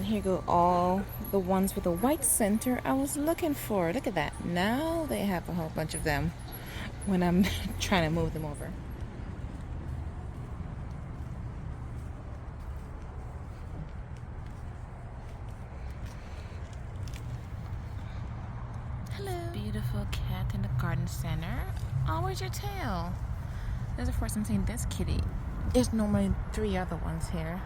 And here go all the ones with a white center I was looking for. Look at that. Now they have a whole bunch of them when I'm trying to move them over. Hello. Beautiful cat in the garden center. Oh, where's your tail? This is the first time seeing this kitty. There's normally 3 other ones here.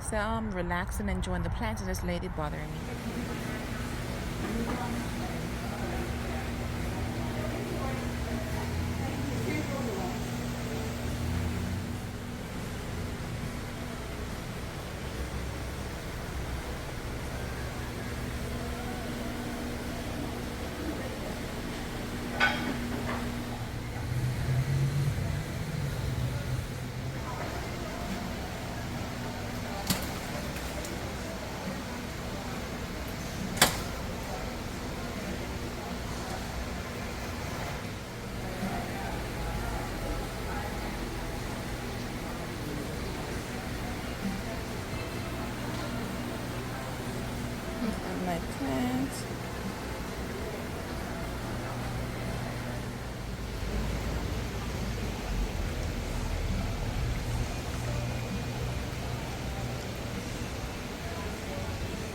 So I'm relaxing, enjoying the plants, and this lady bothering me. My plants.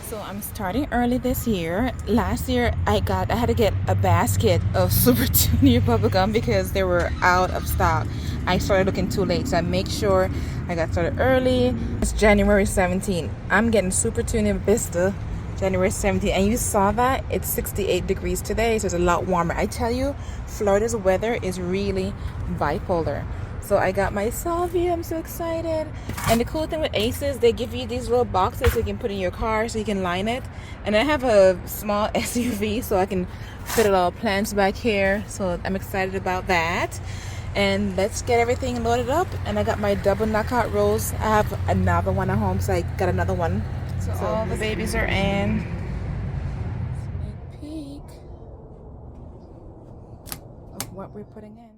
So I'm starting early this year. Last year I had to get a basket of Supertunia Bubblegum because they were out of stock. I started looking too late, so I make sure I got started early. It's January 17th. I'm getting Supertunia Vista January 17th, and you saw that it's 68 degrees today, so it's a lot warmer. I tell you, Florida's weather is really bipolar. So I got my salvia. I'm so excited. And the cool thing with Aces, they give you these little boxes so you can put in your car so you can line it. And I have a small SUV so I can fit a lot of plants back here. So I'm excited about that. And let's get everything loaded up. And I got my double knockout rose. I have another one at home, so I got another one. So all the babies are in. Sneak peek of what we're putting in.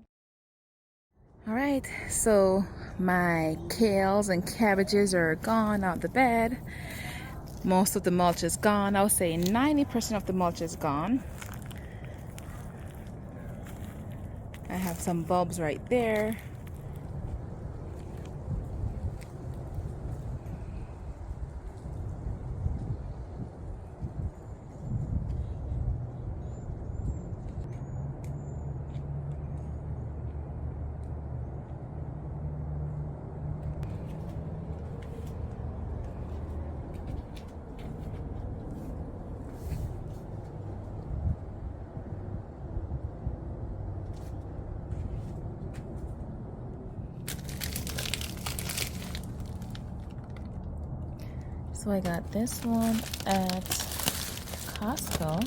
All right, so my kales and cabbages are gone out the bed. Most of the mulch is gone. I would say 90% of the mulch is gone. I have some bulbs right there. So I got this one at Costco.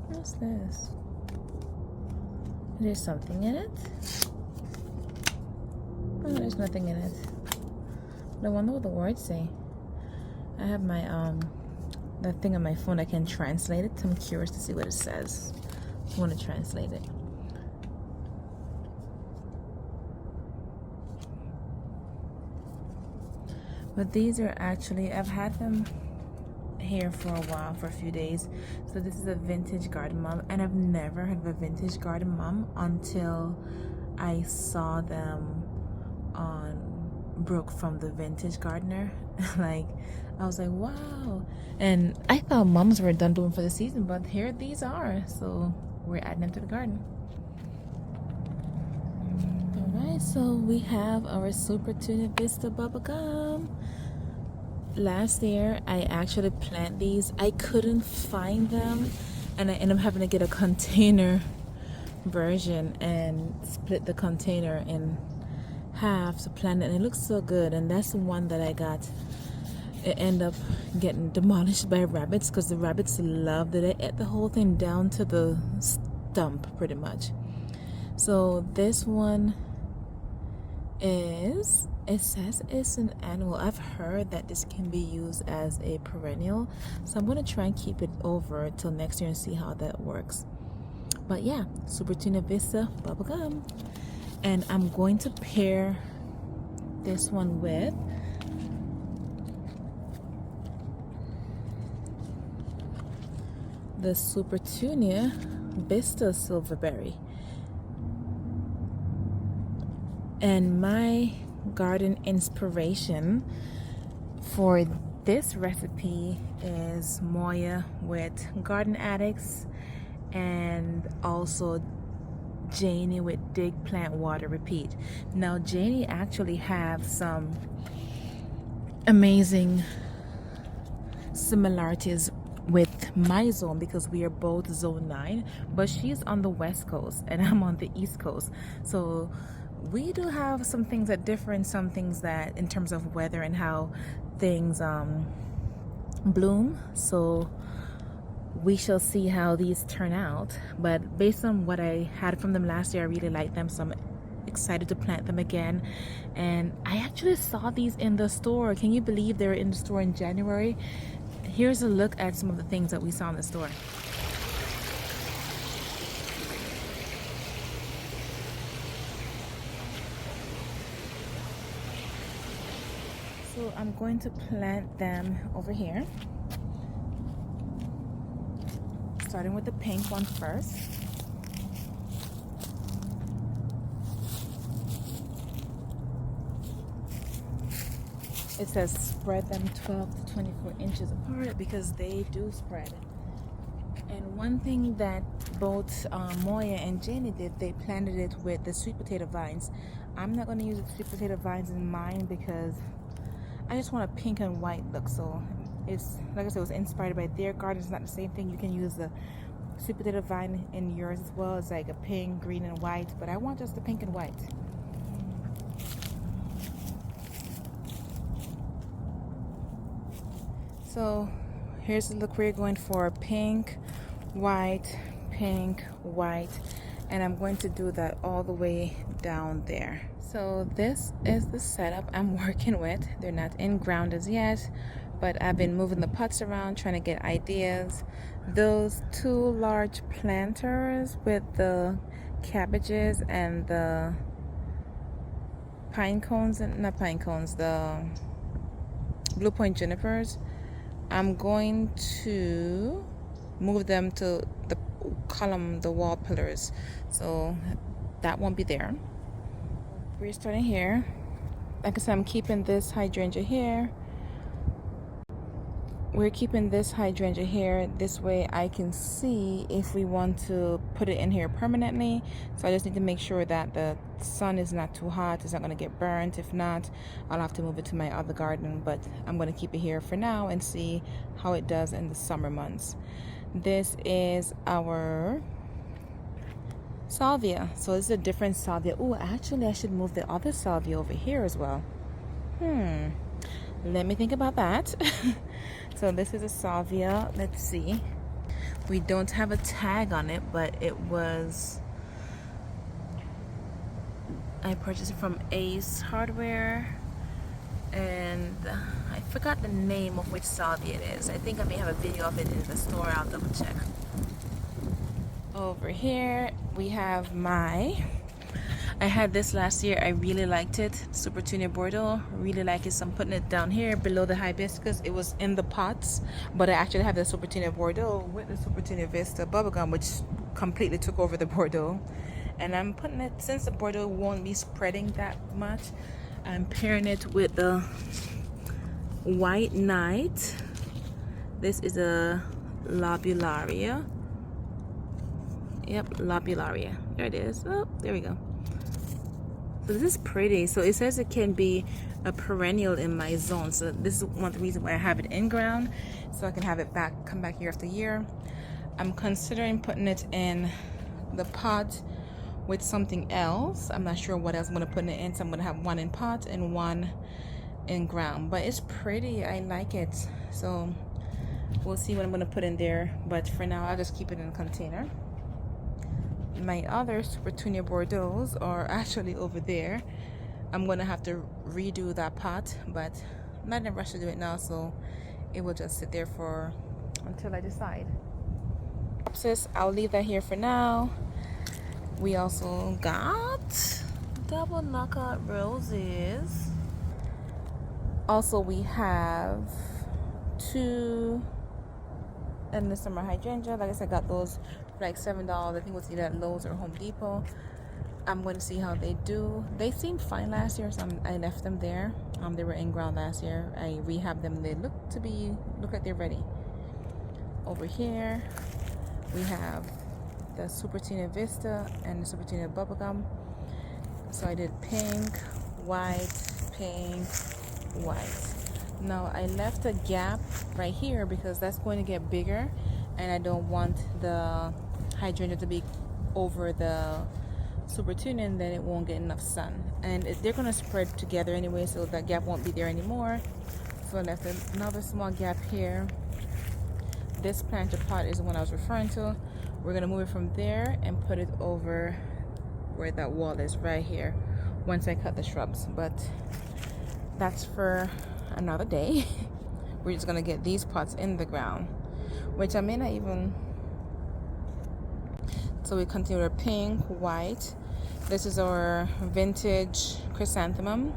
What's this? There's something in it? Oh, there's nothing in it. I wonder what the words say. I have my that thing on my phone. I can translate it. I'm curious to see what it says. I want to translate it. But these are actually, I've had them here for a while, for a few days. So this is a vintage garden mom, and I've never heard of a vintage garden mom until I saw them on Brooke from the Vintage Gardener. Like, I was like, wow. And I thought mums were done doing for the season, but here these are. So we're adding them to the garden. Alright, so we have our Supertunia Vista Bubblegum. Last year I actually planted these. I couldn't find them, and I ended up having to get a container version and split the container in half to plant it, and it looks so good. And that's the one that I got. It ended up getting demolished by rabbits because the rabbits loved it. They ate the whole thing down to the stump pretty much. So this one is, it says it's an annual. I've heard that this can be used as a perennial, so I'm going to try and keep it over till next year and see how that works. But yeah, Supertunia Vista Bubblegum. And I'm going to pair this one with the Supertunia Vista Silverberry. And my garden inspiration for this recipe is Moya with Garden Addicts, and also Janie with Dig Plant Water Repeat. Now Janie actually have some amazing similarities with my zone because we are both zone 9, but she's on the west coast and I'm on the east coast, so we do have some things that differ and some things that in terms of weather and how things bloom. So we shall see how these turn out, but based on what I had from them last year, I really like them, so I'm excited to plant them again. And I actually saw these in the store. Can you believe they were in the store in January? Here's a look at some of the things that we saw in the store. So I'm going to plant them over here, starting with the pink one first. It says spread them 12 to 24 inches apart because they do spread. And one thing that both Moya and Janie did, they planted it with the sweet potato vines. I'm not going to use the sweet potato vines in mine because I just want a pink and white look. So it's, like I said, it was inspired by their garden. It's not the same thing. You can use the sweet potato vine in yours as well. It's like a pink, green, and white, but I want just the pink and white. So here's the look we're going for: pink, white, and I'm going to do that all the way down there. So this is the setup I'm working with. They're not in ground as yet, but I've been moving the pots around trying to get ideas. Those two large planters with the cabbages and the pine cones, and not pine cones, the Blue Point junipers, I'm going to move them to the column, the wall pillars, so that won't be there. We're starting here. Like I said, I'm keeping this hydrangea here. We're keeping this hydrangea here. This way I can see if we want to put it in here permanently. So I just need to make sure that the sun is not too hot. It's not going to get burnt. If not, I'll have to move it to my other garden. But I'm going to keep it here for now and see how it does in the summer months. This is our salvia. So this is a different salvia. Oh, actually I should move the other salvia over here as well. Let me think about that. So this is a salvia. Let's see. We don't have a tag on it, but it was, I purchased it from Ace Hardware, and I forgot the name of which salvia it is. I think I may have a video of it in the store. I'll double check. Over here we have I had this last year. I really liked it. Supertunia Bordeaux. Really like it. So I'm putting it down here below the hibiscus. It was in the pots, but I actually have the Supertunia Bordeaux with the Supertunia Vista Bubblegum, which completely took over the Bordeaux. And I'm putting it, since the Bordeaux won't be spreading that much, I'm pairing it with the White Knight. This is a lobularia. Yep, lobularia. There it is. Oh, there we go. So this is pretty. So it says it can be a perennial in my zone. So this is one of the reasons why I have it in ground, so I can have it come back year after year. I'm considering putting it in the pot with something else. I'm not sure what else I'm going to put it in. So I'm going to have one in pot and one in ground. But it's pretty. I like it. So we'll see what I'm going to put in there. But for now, I'll just keep it in a container. My other Supertunia Bordeaux are actually over there. I'm gonna have to redo that pot, but I'm not in a rush to do it now, so it will just sit there for until I decide. I'll leave that here for now. We also got double knockout roses. Also, we have 2 endless summer hydrangea. Like I said, I got those for like $7. I think we'll see that at Lowe's or Home Depot. I'm going to see how they do. They seemed fine last year, so I left them there. They were in ground last year. I rehabbed them. They look like they're ready. Over here, we have the Supertunia Vista and the Supertunia Bubblegum. So I did pink, white, pink, white. Now I left a gap right here because that's going to get bigger, and I don't want the hydrangea to be over the Supertunia, and then it won't get enough sun. And they're going to spread together anyway, so that gap won't be there anymore. So I left another small gap here. This planter pot is the one I was referring to. We're going to move it from there and put it over where that wall is right here once I cut the shrubs, but that's for another day. We're just going to get these pots in the ground, which I may not even. So we continue with pink, white. This is our vintage chrysanthemum.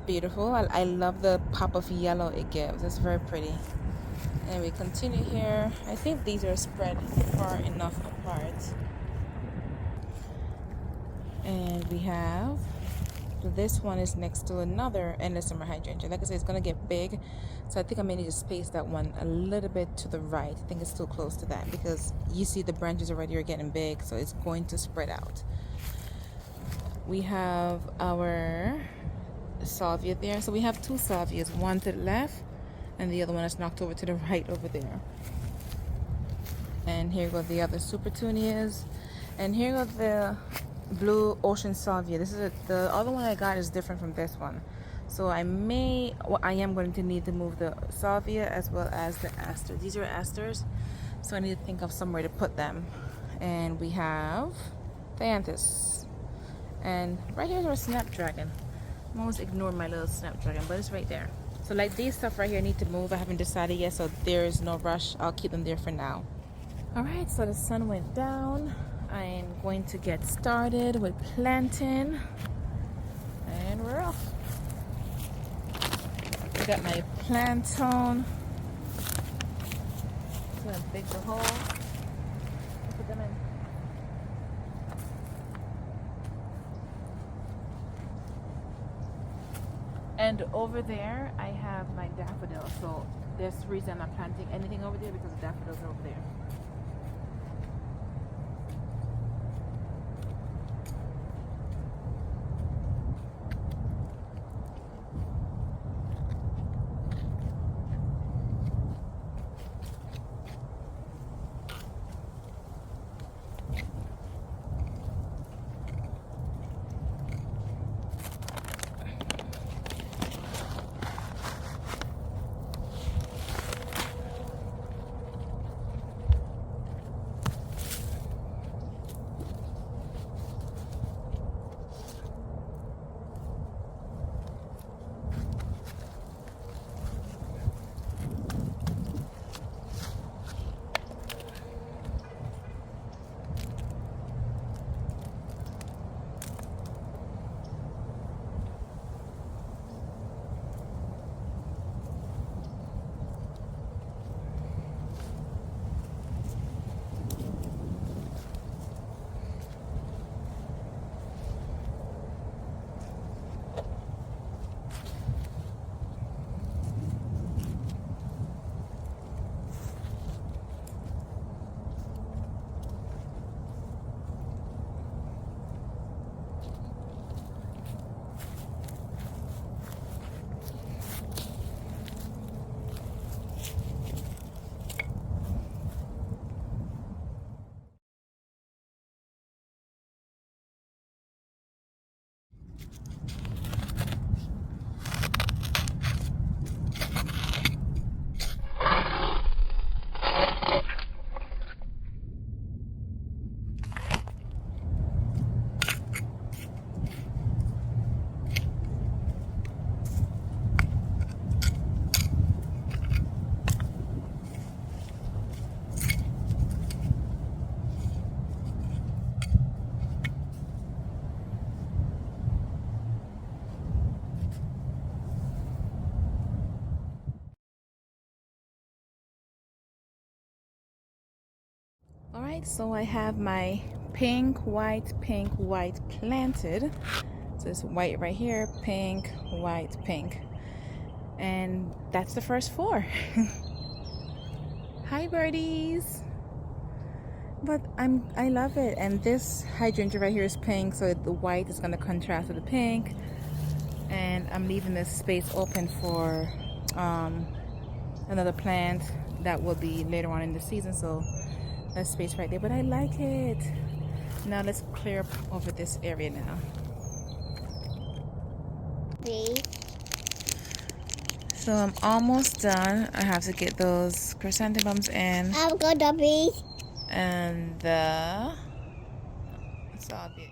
Beautiful. I love the pop of yellow it gives. It's very pretty. And we continue here. I think these are spread far enough apart. And we have, this one is next to another endless summer hydrangea. Like I said, it's going to get big, so I think I may need to space that one a little bit to the right. I think it's too close to that because you see the branches already are getting big, so it's going to spread out. We have our salvia there. So we have 2 salvias, one to the left and the other one is knocked over to the right over there. And here go the other Supertunias, and here go the blue ocean salvia. This is the other one I got is different from this one, so I am going to need to move the salvia as well as the aster. These are asters, so I need to think of somewhere to put them. And we have Dianthus, and right here's our snapdragon. I'm always ignoring my little snapdragon, but it's right there. So like these stuff right here I need to move. I haven't decided yet, so there is no rush. I'll keep them there for now. All right, so the sun went down. I am going to get started with planting, and we're off. I got my plant on. Just gonna dig the hole, put them in. And over there I have my daffodils. So there's the reason I'm not planting anything over there, because the daffodils are over there. Alright, so I have my pink, white planted. So it's white right here, pink, white, pink. And that's the first 4. Hi birdies! But I love it. And this hydrangea right here is pink, so the white is gonna contrast with the pink. And I'm leaving this space open for another plant that will be later on in the season, so that space right there. But I like it. Now let's clear up over this area now. So I'm almost done. I have to get those chrysanthemums in. I've got the bees. And so I'll be